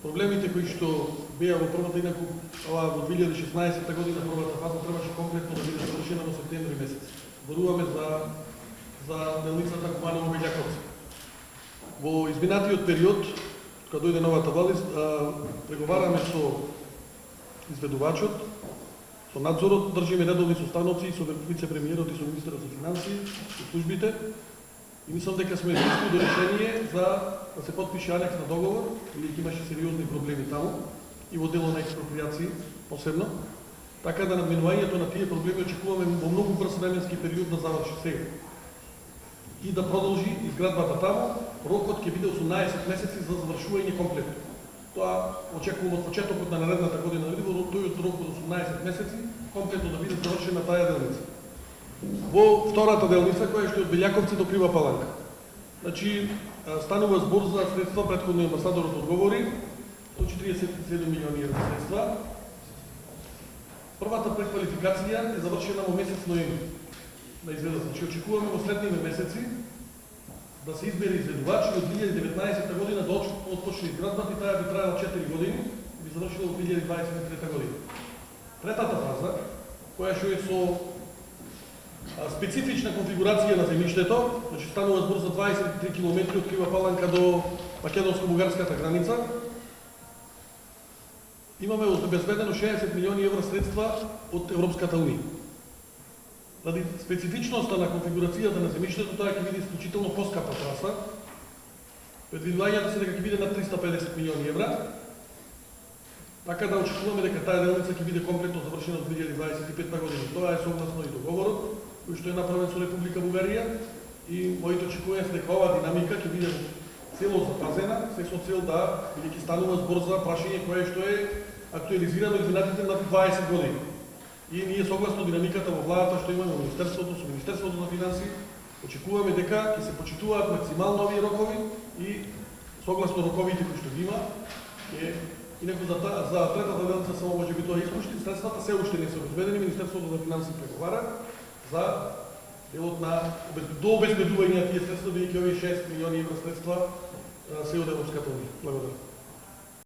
проблемите кои што беа во првата, инаку во 2016 година првата фаза требаше конкретно да биде завршена во септември месец. Зборуваме за делницата Куманово Белјаковци. Во изминатиот период, кога дојде новата влада, преговараме со изведувачот, со надзорот, држиме редовни состаноци со вице-премиерот и со министерот за финансии и службите. И мислам дека сме близки до решение за да се подпише анекс на договор, или имаше сериозни проблеми таму, и во дело на експроприации посебно. Така да надминувањето на тие проблеми очекуваме во многу брз временски период да заврши сега. И да продолжи изградбата таму, рокот ќе биде 18 месеци за завршување комплетно. Тоа очекувам од почетокот на наредната година, да биде во тој рок од 18 месеци, комплетно да биде завршена таа делница. Во втората делница, која што е од Белјаковци до Крива Паланка. Значи, станува збор за средства, претходно амбасадорот одговори, 147 милиони евро средства. Првата преквалификација е завршена во месец ноември на изведувач. Значи, очекуваме во следните месеци да се избере изведувач и од 2019 година да отпочне изградбата и таа би траела 4 години и би завршила во 2023 година. Третата фаза, која што е со специфична конфигурација на земјиштето, значи станува збор за 23 км од Крива Паланка до македонско-бугарската граница. Имаме обезбедено 60 милиони евро средства од Европската унија. Заради специфичноста на конфигурацијата на земјиштето, тоа ќе биде исклучително поскапа траса. Предвидувањето се дека ќе биде над 350 милиони евра. Така да очекуваме дека таа делница ќе биде комплетно завршена од 2025 година. Тоа е согласно и договорот кој што е направен со Република Бугарија и моите очекувања се дека оваа динамика ќе биде цело запазена, се со цел да бидејќи станува збор за прашање кое што е актуализирано изминатите на 20 години. И ние согласно динамиката во владата што имаме во Министерството, со Министерството за финансии, очекуваме дека ќе се почитуваат максимално овие рокови и согласно роковите кои што ги има, инаку за третата делница само може би тоа испушти, средствата се уште не се обезбедени, Министерството за финансии преговара за делот на до обезбедување на тие средства, бидејќи овие 6 милиони евро средства се од Европската унија. Благодарам.